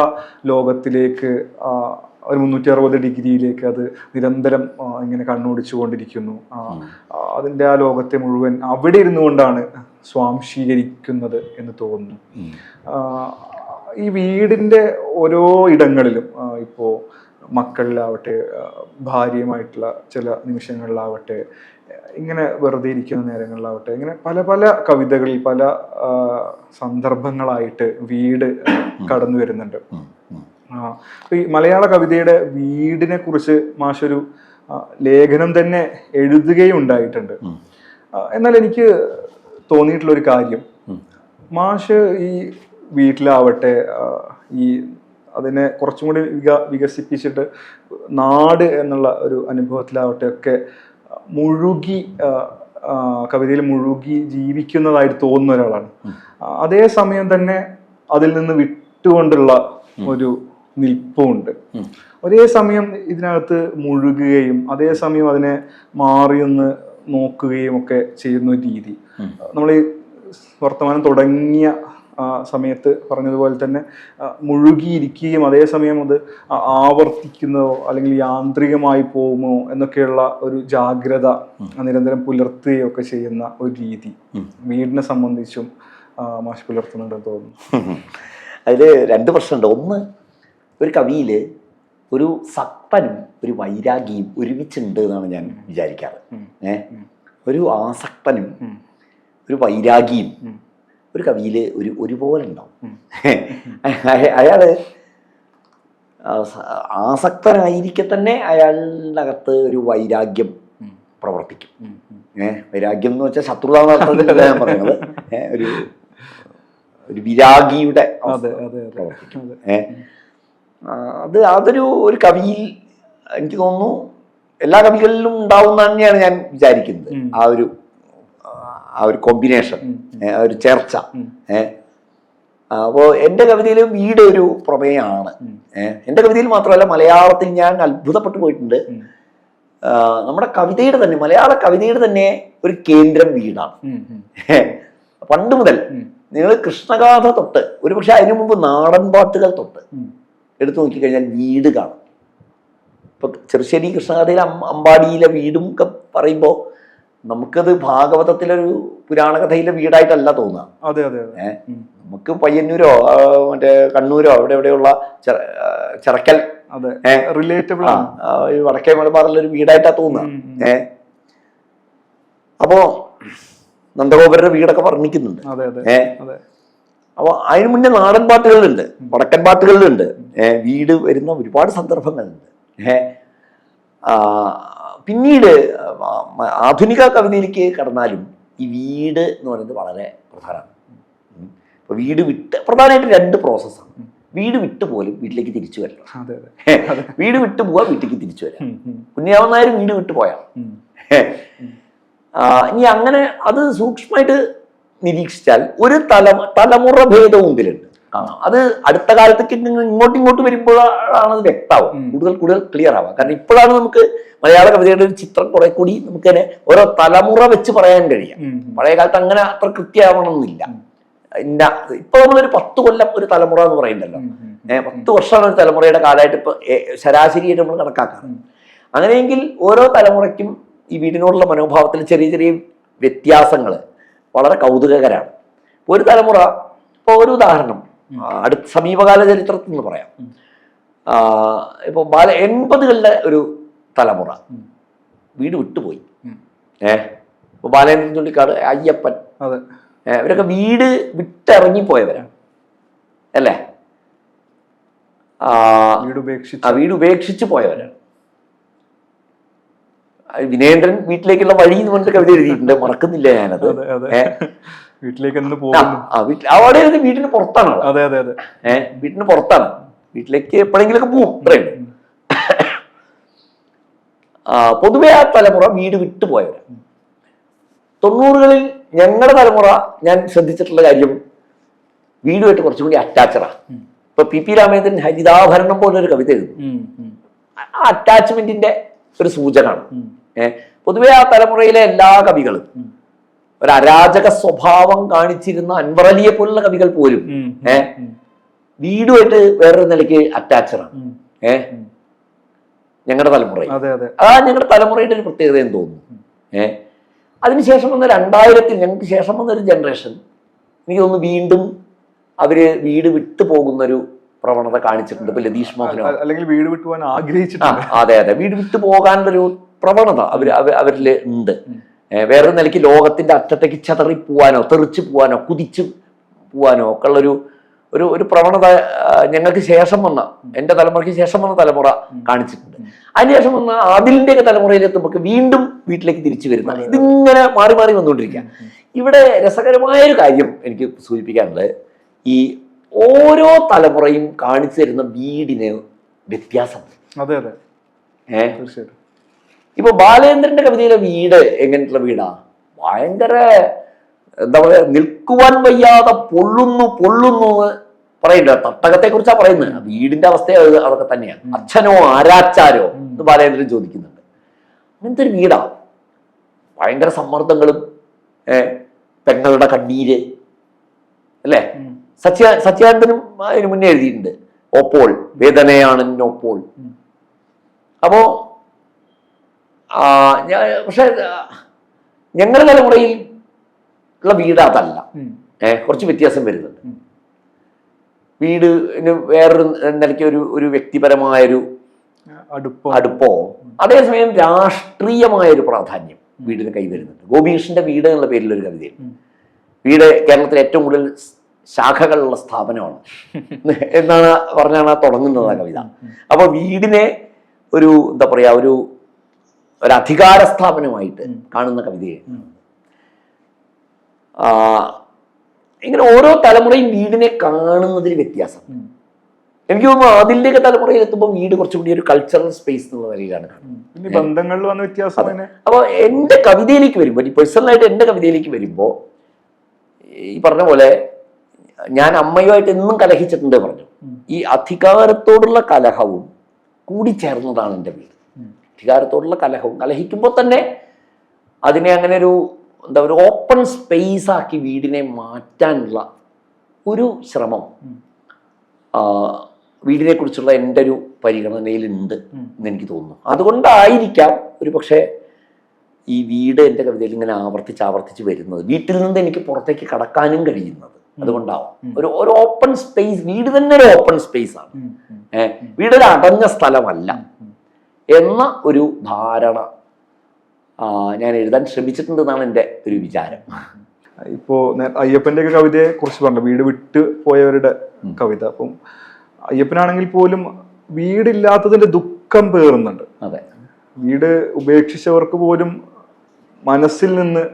ലോകത്തിലേക്ക് ഒരു 360 ഡിഗ്രിയിലേക്ക് അത് നിരന്തരം ഇങ്ങനെ കണ്ണോടിച്ചുകൊണ്ടിരിക്കുന്നു. അതിൻ്റെ ആ ലോകത്തെ മുഴുവൻ അവിടെ ഇരുന്നു കൊണ്ടാണ് സ്വാംശീകരിക്കുന്നത് എന്ന് തോന്നുന്നു. ഈ വീടിൻ്റെ ഓരോ ഇടങ്ങളിലും ഇപ്പോൾ മക്കളിലാവട്ടെ, ഭാര്യയുമായിട്ടുള്ള ചില നിമിഷങ്ങളിലാവട്ടെ, ഇങ്ങനെ വെറുതെ ഇരിക്കുന്ന നേരങ്ങളിലാവട്ടെ, ഇങ്ങനെ പല പല കവിതകളിൽ പല സന്ദർഭങ്ങളായിട്ട് വീട് കടന്നു വരുന്നുണ്ട്. ഈ മലയാള കവിതയുടെ വീടിനെ കുറിച്ച് മാഷൊരു ലേഖനം തന്നെ എഴുതുകയും ഉണ്ടായിട്ടുണ്ട്. എന്നാൽ എനിക്ക് തോന്നിയിട്ടുള്ള ഒരു കാര്യം, മാഷ് ഈ വീട്ടിലാവട്ടെ ഈ അതിനെ കുറച്ചും കൂടി വികസിപ്പിച്ചിട്ട് നാട് എന്നുള്ള ഒരു അനുഭവത്തിലാവട്ടെ ഒക്കെ മുഴുകി കവിതയിൽ മുഴുകി ജീവിക്കുന്നതായിട്ട് തോന്നുന്ന ഒരാളാണ്. അതേസമയം തന്നെ അതിൽ നിന്ന് വിട്ടുകൊണ്ടുള്ള ഒരു നിൽപ്പുമുണ്ട്. ഒരേ സമയം ഇതിനകത്ത് മുഴുകുകയും അതേസമയം അതിനെ മാറിയൊന്ന് നോക്കുകയും ഒക്കെ ചെയ്യുന്ന ഒരു രീതി. നമ്മൾ ഈ വർത്തമാനം തുടങ്ങിയ സമയത്ത് പറഞ്ഞതുപോലെ തന്നെ മുഴുകിയിരിക്കുകയും അതേസമയം അത് ആവർത്തിക്കുന്നതോ അല്ലെങ്കിൽ യാന്ത്രികമായി പോകുമോ എന്നൊക്കെയുള്ള ഒരു ജാഗ്രത നിരന്തരം പുലർത്തുകയോ ഒക്കെ ചെയ്യുന്ന ഒരു രീതി വീടിനെ സംബന്ധിച്ചും മാഷ് പുലർത്തുന്നുണ്ടെന്ന് തോന്നുന്നു. അതിൽ രണ്ട് പ്രശ്നമുണ്ട്. ഒന്ന്, ഒരു കവിയിൽ ഒരു സക്തനും ഒരു വൈരാഗിയും ഒരുമിച്ചുണ്ട് എന്നാണ് ഞാൻ വിചാരിക്കാറ്. ഒരു ആസക്തനും ഒരു വൈരാഗിയും ഒരു കവിയിൽ ഒരുപോലെ ഉണ്ടാവും. അയാള് ആസക്തനായിരിക്കെ തന്നെ അയാളുടെ അകത്ത് ഒരു വൈരാഗ്യം പ്രവർത്തിക്കും. വൈരാഗ്യം എന്ന് വെച്ചാൽ ശത്രുതാർത്ഥത്തിലല്ല ഞാൻ പറയുന്നത്, ഒരു വിരാഗിയുടെ പ്രവർത്തിക്കും. അതൊരു കവിയിൽ എനിക്ക് തോന്നുന്നു എല്ലാ കവികളിലും ഉണ്ടാവുന്ന തന്നെയാണ് ഞാൻ വിചാരിക്കുന്നത്. ആ ഒരു കോമ്പിനേഷൻ, ആ ഒരു ചേർച്ച. അപ്പോൾ എൻ്റെ കവിതയിൽ വീട് ഒരു പ്രമേയമാണ്. എൻ്റെ കവിതയിൽ മാത്രമല്ല, മലയാളത്തിൽ ഞാൻ അത്ഭുതപ്പെട്ടു പോയിട്ടുണ്ട്. നമ്മുടെ കവിതയുടെ തന്നെ, മലയാള കവിതയുടെ തന്നെ ഒരു കേന്ദ്രം വീടാണ്. പണ്ട് മുതൽ നിങ്ങൾ കൃഷ്ണഗാഥ തൊട്ട്, ഒരുപക്ഷെ അതിനു മുമ്പ് നാടൻ പാട്ടുകൾ തൊട്ട് എടുത്തു നോക്കിക്കഴിഞ്ഞാൽ വീട് കാണും. ഇപ്പൊ ചെറുശ്ശേരി കൃഷ്ണഗാഥയിലെ അമ്പാടിയിലെ വീടും ഒക്കെ പറയുമ്പോൾ നമുക്കത് ഭാഗവതത്തിലൊരു പുരാണകഥയിലെ വീടായിട്ടല്ല തോന്നുക. അതെ അതെ. നമുക്ക് പയ്യന്നൂരോ മറ്റേ കണ്ണൂരോ എവിടെയുള്ള ചിറക്കൽ റിലേറ്റബിൾ വടക്കേ മലബാറിലെ ഒരു വീടായിട്ടാ തോന്നുക. അപ്പോ നന്ദഗോപരുടെ വീടൊക്കെ വർണ്ണിക്കുന്നുണ്ട്. അപ്പൊ അതിന് മുന്നേ നാടൻ പാട്ടുകളിലുണ്ട്, വടക്കൻ പാട്ടുകളിലുണ്ട് വീട് വരുന്ന ഒരുപാട് സന്ദർഭങ്ങളുണ്ട്. പിന്നീട് ആധുനിക കവിതയിലേക്ക് കടന്നാലും ഈ വീട് എന്ന് പറയുന്നത് വളരെ പ്രധാനമാണ്. ഇപ്പൊ വീട് വിട്ട് പ്രധാനമായിട്ട് രണ്ട് പ്രോസസ്സാണ്. വീട് വിട്ട് പോലും വീട്ടിലേക്ക് തിരിച്ചു വരണം. വീട് വിട്ടു പോവാ, വീട്ടിലേക്ക് തിരിച്ചു വരാം. കുഞ്ഞാവൻ നായർ വീട് വിട്ടു പോയാണ്. ഇനി അങ്ങനെ അത് സൂക്ഷ്മമായിട്ട് നിരീക്ഷിച്ചാൽ ഒരു തലമുറ ഭേദവും മുമ്പിലുണ്ട്. അത് അടുത്ത കാലത്തേക്ക് ഇങ്ങോട്ടും വരുമ്പോഴാണ് അത് വ്യക്തമാവും, കൂടുതൽ ക്ലിയർ ആവുക. കാരണം ഇപ്പോഴാണ് നമുക്ക് മലയാള കവിതയുടെ ഒരു ചിത്രം കുറെ കൂടി നമുക്ക് തന്നെ ഓരോ തലമുറ വെച്ച് പറയാൻ കഴിയാം. പഴയ കാലത്ത് അങ്ങനെ അത്ര കൃത്യമാവണമെന്നില്ല. ഇപ്പൊ നമ്മളൊരു 10 കൊല്ലം ഒരു തലമുറ എന്ന് പറയുന്നുണ്ടല്ലോ, 10 വർഷമാണ് ഒരു തലമുറയുടെ കാലമായിട്ട് ഇപ്പൊ ശരാശരിയായിട്ട് നമ്മൾ കണക്കാക്കാറ്. അങ്ങനെയെങ്കിൽ ഓരോ തലമുറയ്ക്കും ഈ വീടിനോടുള്ള മനോഭാവത്തിൽ ചെറിയ ചെറിയ വ്യത്യാസങ്ങൾ വളരെ കൗതുകകരമാണ്. ഒരു തലമുറ, ഇപ്പൊ ഒരു ഉദാഹരണം സമീപകാല ചരിത്രത്തിൽ നിന്ന് പറയാം. ഇപ്പൊ 80കളുടെ ഒരു തലമുറ വീട് വിട്ടുപോയി. ഇപ്പൊ ബാലേന്ദ്രൻ ചുള്ളിക്കാട്, അയ്യപ്പൻ, ഇവരൊക്കെ വീട് വിട്ടിറങ്ങിപ്പോയവരാണ് അല്ലേ? വീട് ഉപേക്ഷിച്ച് പോയവരാണ്. വിനയേന്ദ്രൻ വീട്ടിലേക്കുള്ള വഴി എന്ന് പറഞ്ഞിട്ട് കവിത എഴുതിയിട്ടുണ്ട്, മറക്കുന്നില്ല ഞാനത്. വീട്ടിലേക്ക് എന്ന് പോകുന്നു. അവിടെ വീട്ടിന് പുറത്താണ്. അതെ അതെ അതെ. വീട്ടിന് പുറത്താണ്, വീട്ടിലേക്ക് എപ്പോഴെങ്കിലൊക്കെ പോവും, അത്രയും. പൊതുവെ ആ തലമുറ വീട് വിട്ടുപോയവരാ. 90കളിൽ ഞങ്ങളുടെ തലമുറ ഞാൻ ശ്രദ്ധിച്ചിട്ടുള്ള കാര്യം വീടുമായിട്ട് കുറച്ചും കൂടി അറ്റാച്ചഡാ. ഇപ്പൊ പി രാമേന്ദ്രൻ ഹരിതാഭരണം പോലൊരു കവിത എഴുതും, ആ അറ്റാച്ച്മെന്റിന്റെ ഒരു സൂചകമാണ്. പൊതുവെ ആ തലമുറയിലെ എല്ലാ കവികളും ഒരു അരാജക സ്വഭാവം കാണിച്ചിരുന്ന അൻവർ അലിയെ പോലുള്ള കവികൾ പോലും വീടുമായിട്ട് വേറൊരു നിലയ്ക്ക് അറ്റാച്ചഡാണ്. ഞങ്ങളുടെ തലമുറ ഞങ്ങളുടെ തലമുറയുടെ ഒരു പ്രത്യേകത എന്ന് തോന്നുന്നു. അതിനുശേഷം വന്ന 2000-ൽ ഞങ്ങൾക്ക് ശേഷം വന്നൊരു ജനറേഷൻ എനിക്ക് തോന്നുന്നു വീണ്ടും അവര് വീട് വിട്ടു പോകുന്നൊരു പ്രവണത കാണിച്ചിട്ടുണ്ട്. ഇപ്പൊ ലതീഷ് മോഹനോ അല്ലെങ്കിൽ വീട് വിട്ടു പോകാൻ ആഗ്രഹിച്ചിട്ടുണ്ട്. അതെ അതെ, വീട് വിട്ടു പോകാനുള്ളൊരു പ്രവണത അവരിൽ ഉണ്ട്. വേറൊരു നിലയ്ക്ക് ലോകത്തിന്റെ അറ്റത്തേക്ക് ചതറി പോവാനോ തെറിച്ച് പോവാനോ കുതിച്ചു പോവാനോ ഒക്കെ ഉള്ളൊരു ഒരു പ്രവണത ഞങ്ങൾക്ക് ശേഷം വന്ന, എൻ്റെ തലമുറയ്ക്ക് ശേഷം വന്ന തലമുറ കാണിച്ചിട്ടുണ്ട്. അതിനുശേഷം വന്ന ആദിലിന്റെയൊക്കെ തലമുറയിലെത്തുമ്പോൾ വീണ്ടും വീട്ടിലേക്ക് തിരിച്ചു വരുന്ന ഇതിങ്ങനെ മാറി മാറി വന്നുകൊണ്ടിരിക്കുക. ഇവിടെ രസകരമായൊരു കാര്യം എനിക്ക് സൂചിപ്പിക്കാനുള്ളത്, ഈ ഓരോ തലമുറയും കാണിച്ചു തരുന്ന വീടിന് വ്യത്യാസമുണ്ട്. അതെ അതെ, തീർച്ചയായിട്ടും. ഇപ്പൊ ബാലേന്ദ്രന്റെ കവിതയിലെ വീട് എങ്ങനെയുള്ള വീടാ? ഭയങ്കര എന്താ പറയാ, നിൽക്കുവാൻ വയ്യാതെ പൊള്ളുന്നു പൊള്ളുന്നു പറയുന്നുണ്ട്. തട്ടകത്തെ കുറിച്ചാ പറയുന്നത്. വീടിന്റെ അവസ്ഥ അതൊക്കെ തന്നെയാണ്. അച്ഛനോ ആരാച്ചാരോ എന്ന് ബാലേന്ദ്രൻ ചോദിക്കുന്നുണ്ട്. അങ്ങനത്തെ ഒരു വീടാ. ഭയങ്കര സമ്മർദ്ദങ്ങളും പെങ്ങളുടെ കണ്ണീര് അല്ലേ. സത്യാനന്ദനും അതിന് മുന്നേ എഴുതിയിട്ടുണ്ട്, ഓപ്പോൾ വേദനയാണ് ഓപ്പോൾ. അപ്പോ പക്ഷെ ഞങ്ങളുടെ തലമുറയിൽ ഉള്ള വീട് അതല്ല. കുറച്ച് വ്യത്യാസം വരുന്നുണ്ട്. വീടിന് വേറൊരു നിലയ്ക്ക് ഒരു വ്യക്തിപരമായൊരു അടുപ്പോ അതേസമയം രാഷ്ട്രീയമായൊരു പ്രാധാന്യം വീടിന് കൈവരുന്നുണ്ട്. ഗോപീകൃഷ്ണന്റെ വീട് എന്നുള്ള പേരിലൊരു കവിതയുണ്ട്. വീട് കേരളത്തിലെ ഏറ്റവും കൂടുതൽ ശാഖകളുള്ള സ്ഥാപനമാണ് എന്നാണ് പറഞ്ഞാണ് തുടങ്ങുന്നത് ആ കവിത. അപ്പൊ വീടിനെ ഒരു എന്താ പറയാ, ഒരു അധികാര സ്ഥാപനമായിട്ട് കാണുന്ന കവിതയെ. ഇങ്ങനെ ഓരോ തലമുറയും വീടിനെ കാണുന്നതിൽ വ്യത്യാസം. എനിക്ക് തോന്നുന്നു അതിൻ്റെയൊക്കെ തലമുറയിൽ എത്തുമ്പോൾ വീട് കുറച്ചുകൂടി ഒരു കൾച്ചറൽ സ്പേസ് എന്നുള്ള നിലയിലാണ് കാണുന്നത്. ബന്ധങ്ങളിൽ വന്ന വ്യത്യാസം. അപ്പോൾ എൻ്റെ കവിതയിലേക്ക് വരുമ്പോൾ, ഈ പേഴ്സണലായിട്ട് എൻ്റെ കവിതയിലേക്ക് വരുമ്പോൾ ഈ പറഞ്ഞ പോലെ ഞാൻ അമ്മയുമായിട്ട് എന്നും കലഹിച്ചിട്ടുണ്ട് പറഞ്ഞു. ഈ അധികാരത്തോടുള്ള കലഹവും കൂടി ചേർന്നതാണ് എൻ്റെ വീട്. അധികാരത്തോടുള്ള കലഹവും കലഹിക്കുമ്പോൾ തന്നെ അതിനെ അങ്ങനെ ഒരു ഓപ്പൺ സ്പേസ് ആക്കി വീടിനെ മാറ്റാനുള്ള ഒരു ശ്രമം വീടിനെ കുറിച്ചുള്ള എൻ്റെ ഒരു പരിഗണനയിലുണ്ട് എന്ന് എനിക്ക് തോന്നുന്നു. അതുകൊണ്ടായിരിക്കാം ഒരു പക്ഷേ ഈ വീട് എൻ്റെ കവിതയിൽ ഇങ്ങനെ ആവർത്തിച്ച് വരുന്നത്. വീട്ടിൽ നിന്ന് എനിക്ക് പുറത്തേക്ക് കടക്കാനും കഴിയുന്നത് അതുകൊണ്ടാവും. ഒരു ഓപ്പൺ സ്പേസ്, വീട് തന്നെ ഒരു ഓപ്പൺ സ്പേസ് ആണ്. വീടൊരു അടഞ്ഞ സ്ഥലമല്ല എന്ന ഒരു ധാരണ ഞാൻ എഴുതാൻ ശ്രമിച്ചിട്ടുണ്ടെന്നാണ് എൻ്റെ ഒരു വിചാരം. ഇപ്പോ അയ്യപ്പന്റെ ഒക്കെ കവിതയെ കുറിച്ച് പറഞ്ഞു, വീട് വിട്ട് പോയവരുടെ കവിത. അപ്പം അയ്യപ്പനാണെങ്കിൽ പോലും വീടില്ലാത്തതിന്റെ ദുഃഖം പേറുന്നുണ്ട്. അതെ, വീട് ഉപേക്ഷിച്ചവർക്ക് പോലും മനസ്സിൽ നിന്ന്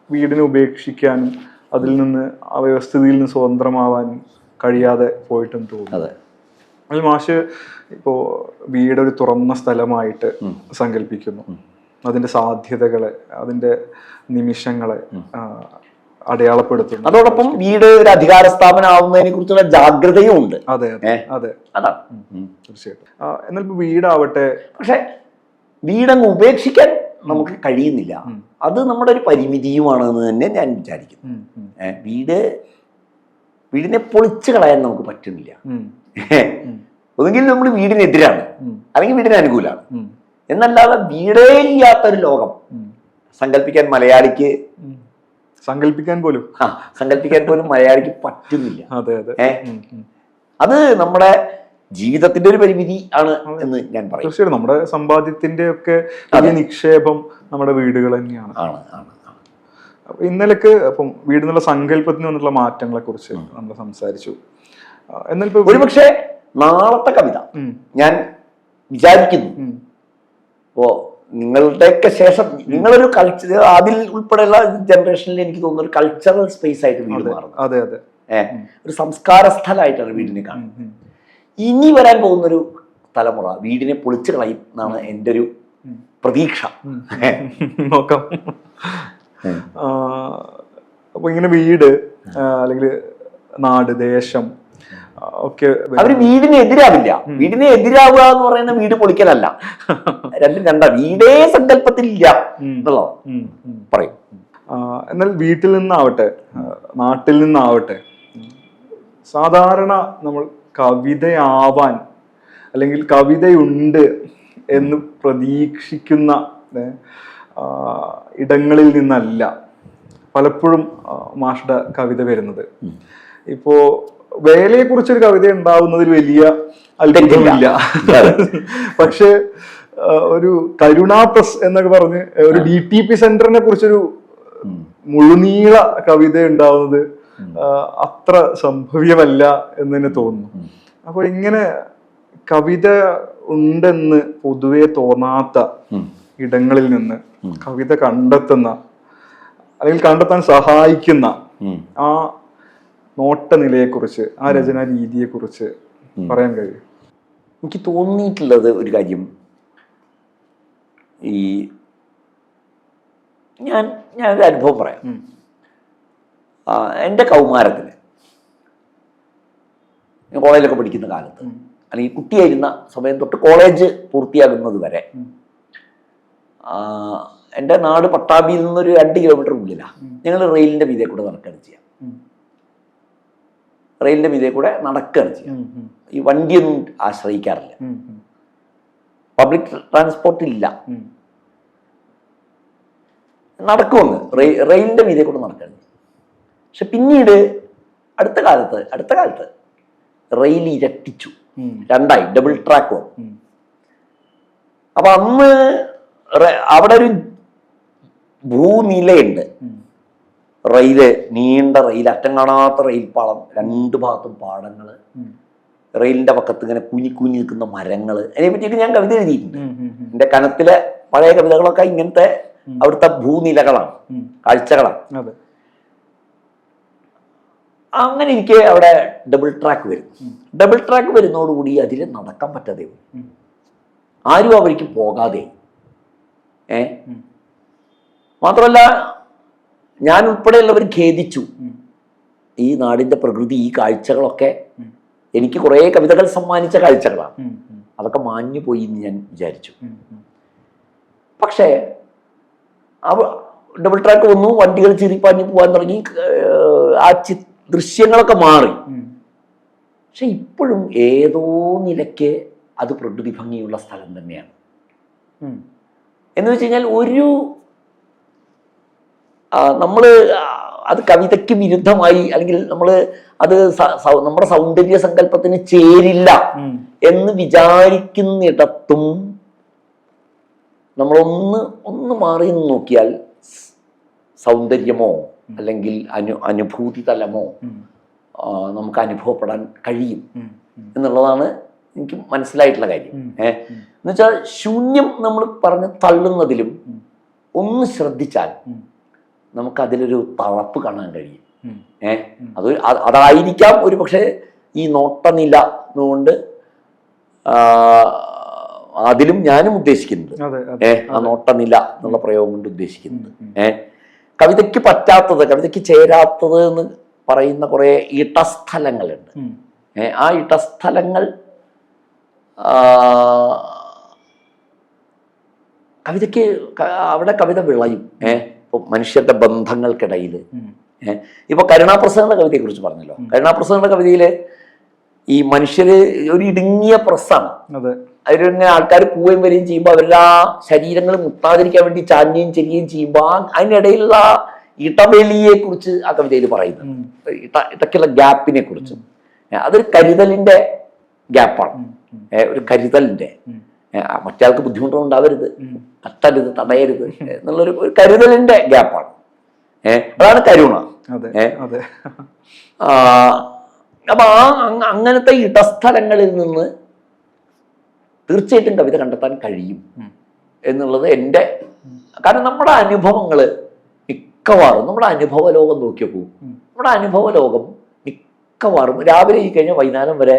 വീടിനെ ഉപേക്ഷിക്കാനും അതിൽ നിന്ന് ആ വ്യവസ്ഥിതിയിൽ നിന്ന് സ്വതന്ത്രമാവാനും കഴിയാതെ പോയിട്ടും തോന്നുന്നു. അതെ, അതിൽ മാഷ് ഇപ്പോ വീടൊരു തുറന്ന സ്ഥലമായിട്ട് സങ്കല്പിക്കുന്നു. അതിന്റെ സാധ്യതകളെ, അതിന്റെ നിമിഷങ്ങളെ അടയാളപ്പെടുത്തുന്നു. അതോടൊപ്പം വീട് ഒരു അധികാര സ്ഥാപനമാവുന്നതിനെ കുറിച്ചുള്ള ജാഗ്രതയും ഉണ്ട്. അതെ അതെ, അതാണ് തീർച്ചയായിട്ടും. എന്നാൽ ഇപ്പൊ വീടാവട്ടെ, പക്ഷെ വീടങ്ങ് ഉപേക്ഷിക്കാൻ നമുക്ക് കഴിയുന്നില്ല. അത് നമ്മുടെ ഒരു പരിമിതിയുമാണെന്ന് തന്നെ ഞാൻ വിചാരിക്കുന്നു. വീടിനെ പൊളിച്ചു കളയാൻ നമുക്ക് പറ്റുന്നില്ല. ഒന്നുകിൽ നമ്മൾ വീടിനെതിരാണ്, അല്ലെങ്കിൽ വീടിന് അനുകൂലമാണ്. എന്നല്ലാതെ വീടേ ഇല്ലാത്തൊരു ലോകം സങ്കല്പിക്കാൻ മലയാളിക്ക് സങ്കല്പിക്കാൻ പോലും മലയാളിക്ക് പറ്റുന്നില്ല. അത് നമ്മുടെ ജീവിതത്തിന്റെ ഒരു പരിമിതി ആണ് എന്ന് ഞാൻ പറയും. തീർച്ചയായിട്ടും നമ്മുടെ സമ്പാദ്യത്തിന്റെ ഒക്കെ നിക്ഷേപം നമ്മുടെ വീടുകൾ തന്നെയാണ്. ഇന്നലേക്ക് അപ്പം വീടിനുള്ള സങ്കല്പത്തിന് വന്നിട്ടുള്ള മാറ്റങ്ങളെ കുറിച്ച് നമ്മൾ സംസാരിച്ചു. എന്നാൽ ഇപ്പൊ ഒരുപക്ഷെ നാളത്തെ കവിത ഞാൻ വിചാരിക്കുന്നു. ഇപ്പോ നിങ്ങളുടെയൊക്കെ ശേഷം നിങ്ങളൊരു കൾച്ചർ അതിൽ ഉൾപ്പെടെയുള്ള ജനറേഷനിൽ എനിക്ക് തോന്നുന്നു ഒരു കൾച്ചറൽ സ്പേസ് ആയിട്ട് വീട് മാറുന്നു. അതെ അതെ, ഒരു സംസ്കാര സ്ഥലമായിട്ടാണ് വീടിനെ കാണുന്നത്. ഇനി വരാൻ പോകുന്നൊരു തലമുറ വീടിനെ പൊളിച്ചു കളയും എന്നാണ് എൻ്റെ ഒരു പ്രതീക്ഷ. നോക്കാം. അപ്പൊ ഇങ്ങനെ വീട് അല്ലെങ്കിൽ നാട്, ദേശം ഒക്കെ അവര് വീടിന് എതിരാവില്ല. വീടിനെ എതിരാവുക എന്ന് പറയുന്ന വീട് പൊളിക്കലല്ല, രണ്ടും രണ്ടാ. വീടേ സങ്കല്പത്തിലില്ല എന്നുള്ളോ പറയും. എന്നാൽ വീട്ടിൽ നിന്നാവട്ടെ നാട്ടിൽ നിന്നാവട്ടെ സാധാരണ നമ്മൾ കവിതയാവാൻ അല്ലെങ്കിൽ കവിതയുണ്ട് എന്ന് പ്രതീക്ഷിക്കുന്ന ഇടങ്ങളിൽ നിന്നല്ല പലപ്പോഴും മാഷ്ടെ കവിത വരുന്നത്. ഇപ്പോ വേലയെ കുറിച്ചൊരു കവിത ഉണ്ടാവുന്നതിൽ വലിയ അത്ഭുതമില്ല. പക്ഷെ ഒരു കരുണ പ്രസ് എന്നൊക്കെ പറഞ്ഞ് ഒരു DTP സെന്ററിനെ കുറിച്ചൊരു മുഴുനീള കവിത ഉണ്ടാവുന്നത് അത്ര സംഭവ്യമല്ല എന്ന് തന്നെ തോന്നുന്നു. അപ്പൊ ഇങ്ങനെ കവിത ഉണ്ടെന്ന് പൊതുവെ തോന്നാത്ത ഇടങ്ങളിൽ നിന്ന് കവിത കണ്ടെത്തുന്ന അല്ലെങ്കിൽ കണ്ടെത്താൻ സഹായിക്കുന്ന ആ നോട്ട നിലയെക്കുറിച്ച്, ആ രചനാ രീതിയെ കുറിച്ച് പറയാൻ കഴിയും? എനിക്ക് തോന്നിയിട്ടുള്ളത് ഒരു കാര്യം, ഈ ഞാനൊരു അനുഭവം പറയാം. എൻ്റെ കൗമാരത്തിന് ഞാൻ കോളേജിലൊക്കെ പഠിക്കുന്ന കാലത്ത് അല്ലെങ്കിൽ കുട്ടിയായിരുന്ന സമയം തൊട്ട് കോളേജ് പൂർത്തിയാകുന്നത് വരെ എൻ്റെ നാട് പട്ടാമ്പിയിൽ നിന്നൊരു 2 കിലോമീറ്റർ ഉള്ളിലാണ്. ഞങ്ങൾ റെയിലിൻ്റെ മീതെ കൂടെ നടക്കുകയാണ് ചെയ്യാം. റെയിലിൻ്റെ മീതെ കൂടെ നടക്കുകയാണ് ചെയ്യാം. ഈ വണ്ടിയൊന്നും ആശ്രയിക്കാറില്ല, പബ്ലിക് ട്രാൻസ്പോർട്ട് ഇല്ല, നടക്കുമെന്ന് റെയിലിൻ്റെ മീതെ കൂടെ നടക്കുകയാണ്. പക്ഷെ പിന്നീട് അടുത്ത കാലത്ത് റെയിൽ ഇരട്ടിച്ചു, 2ആയി, ഡബിൾ ട്രാക്ക് വന്നു. അപ്പൊ അന്ന് അവിടെ ഒരു ഭൂനിലയുണ്ട്. റെയില്, നീണ്ട റെയിൽ, അറ്റം കാണാത്ത റെയിൽ പാളം, 2 ഭാഗത്തും പാടങ്ങള്, റെയിലിന്റെ പക്കത്ത് ഇങ്ങനെ കുഞ്ഞി നിൽക്കുന്ന മരങ്ങള്. അതിനെ പറ്റിയിട്ട് ഞാൻ കവിത എഴുതിയിട്ടുണ്ട്. എന്റെ കനത്തിലെ പഴയ കവിതകളൊക്കെ ഇങ്ങനത്തെ അവിടുത്തെ ഭൂനിലകളാണ്, കാഴ്ചകളാണ്. അങ്ങനെ എനിക്ക് അവിടെ ഡബിൾ ട്രാക്ക് വരുന്നതോടുകൂടി അതിൽ നടക്കാൻ പറ്റാതെ, ആരും ആ വഴിക്ക് പോകാതെ, മാത്രമല്ല ഞാൻ ഉൾപ്പെടെയുള്ളവർ ഖേദിച്ചു. ഈ നാടിന്റെ പ്രകൃതി, ഈ കാഴ്ചകളൊക്കെ എനിക്ക് കുറേ കവിതകൾ സമ്മാനിച്ച കാഴ്ചകളാണ്, അതൊക്കെ മാഞ്ഞു പോയി എന്ന് ഞാൻ വിചാരിച്ചു. പക്ഷേ ഡബിൾ ട്രാക്ക് വന്നു, വണ്ടികൾ ചിരിപ്പാഞ്ഞു പോകാൻ തുടങ്ങി, ആ ദൃശ്യങ്ങളൊക്കെ മാറി. പക്ഷെ ഇപ്പോഴും ഏതോ നിലയ്ക്ക് അത് പ്രകൃതി ഭംഗിയുള്ള സ്ഥലം തന്നെയാണ്. എന്ന് വെച്ച് കഴിഞ്ഞാൽ നമ്മൾ അത് കവിതയ്ക്ക് വിരുദ്ധമായി, അല്ലെങ്കിൽ നമ്മൾ അത് നമ്മുടെ സൗന്ദര്യ സങ്കല്പത്തിന് ചേരില്ല എന്ന് വിചാരിക്കുന്നിടത്തും നമ്മളൊന്ന് മാറി നിന്ന് നോക്കിയാൽ സൗന്ദര്യമോ അല്ലെങ്കിൽ അനുഭൂതി തലമോ നമുക്ക് അനുഭവപ്പെടാൻ കഴിയും എന്നുള്ളതാണ് എനിക്ക് മനസ്സിലായിട്ടുള്ള കാര്യം. എന്നുവെച്ചാൽ ശൂന്യം നമ്മൾ പറഞ്ഞ് തള്ളുന്നതിലും ഒന്ന് ശ്രദ്ധിച്ചാൽ നമുക്കതിലൊരു തളപ്പ് കാണാൻ കഴിയും. അതായിരിക്കാം ഒരു പക്ഷേ ഈ നോട്ടനില എന്നുകൊണ്ട് അതിലും ഞാനും ഉദ്ദേശിക്കുന്നത്, ആ നോട്ടനില എന്നുള്ള പ്രയോഗം കൊണ്ട് ഉദ്ദേശിക്കുന്നത് കവിതയ്ക്ക് പറ്റാത്തത്, കവിതയ്ക്ക് ചേരാത്തത് എന്ന് പറയുന്ന കുറെ ഇടസ്ഥലങ്ങളുണ്ട്. ആ ഇടസ്ഥലങ്ങൾ കവിതയ്ക്ക് അവിടെ കവിത വിളയും. ഇപ്പൊ മനുഷ്യരുടെ ബന്ധങ്ങൾക്കിടയിൽ, ഇപ്പൊ കരുണാപ്രസാദിന്റെ കവിതയെ കുറിച്ച് പറഞ്ഞല്ലോ. കരുണാപ്രസാദിന്റെ കവിതയില് ഈ മനുഷ്യര് ഒരു ഇടുങ്ങിയ പ്രസ്സാണ്. അതിലിങ്ങനെ ആൾക്കാർ പോവുകയും വരികയും ചെയ്യുമ്പോൾ അവരുടെ ആ ശരീരങ്ങൾ മുട്ടാതിരിക്കാൻ വേണ്ടി ചാഞ്ഞുകയും ചെരിയുകയും ചെയ്യുമ്പോൾ അതിനിടയിലുള്ള ഇടവേളിയെ കുറിച്ച് ആ കവിതയിൽ പറയുന്നത്, ഇടയ്ക്കുള്ള ഗ്യാപ്പിനെ കുറിച്ച്. അതൊരു കരുതലിന്റെ ഗ്യാപ്പാണ്, ഒരു കരുതലിന്റെ. മറ്റയാൾക്ക് ബുദ്ധിമുട്ടൊന്നും ഉണ്ടാവരുത്, തട്ടരുത്, തടയരുത് എന്നുള്ളൊരു കരുതലിന്റെ ഗ്യാപ്പാണ്. അതാണ് കരുണ. അപ്പൊ അങ്ങനത്തെ ഇടസ്ഥലങ്ങളിൽ നിന്ന് തീർച്ചയായിട്ടും കവിത കണ്ടെത്താൻ കഴിയും. എന്നുള്ളത് എൻ്റെ, കാരണം നമ്മുടെ അനുഭവങ്ങൾ മിക്കവാറും നമ്മുടെ അനുഭവ ലോകം നോക്കിയ പോകും. നമ്മുടെ അനുഭവ ലോകം മിക്കവാറും രാവിലെ ഈ കഴിഞ്ഞ വൈകുന്നേരം വരെ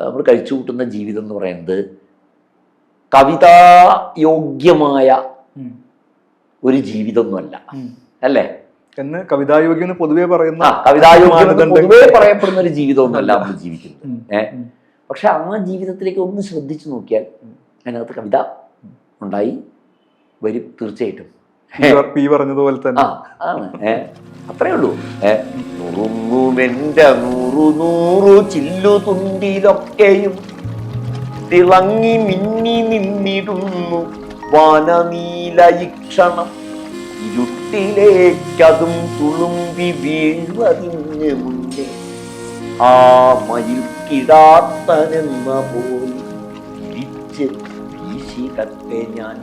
നമ്മൾ കഴിച്ചു കൂട്ടുന്ന ജീവിതം എന്ന് പറയുന്നത് കവിതായോഗ്യമായ ഒരു ജീവിതമൊന്നുമല്ല, അല്ലേ? എന്ന് കവിതായോഗ്യം പൊതുവെ പറയുന്ന, കവിതായോഗ്യം പൊതുവെ പറയപ്പെടുന്ന ഒരു ജീവിതമൊന്നുമല്ല നമ്മൾ ജീവിക്കുന്നത്. പക്ഷെ ആ ജീവിതത്തിലേക്ക് ഒന്ന് ശ്രദ്ധിച്ചു നോക്കിയാൽ അതിനകത്ത് കവിത ഉണ്ടായി വരും തീർച്ചയായിട്ടും. പറഞ്ഞതുപോലെ തന്നെ ആണ്. അത്രേ ഉള്ളൂ. നുറുങ്ങുമെന്റെ 100 ചില്ലു തുണ്ടിലൊക്കെയും തിളങ്ങി മിന്നി നിന്നിടുന്നു വാനനീലയിക്ഷണം, ഇരുട്ടിലേക്കതും തുളുമ്പി വീഴ്വതിന് മുന്നേ ആ മയിൽ കിടാത്തനെന്ന പോൽ തിരിച്ച് വീശികട്ടെ ഞാൻ.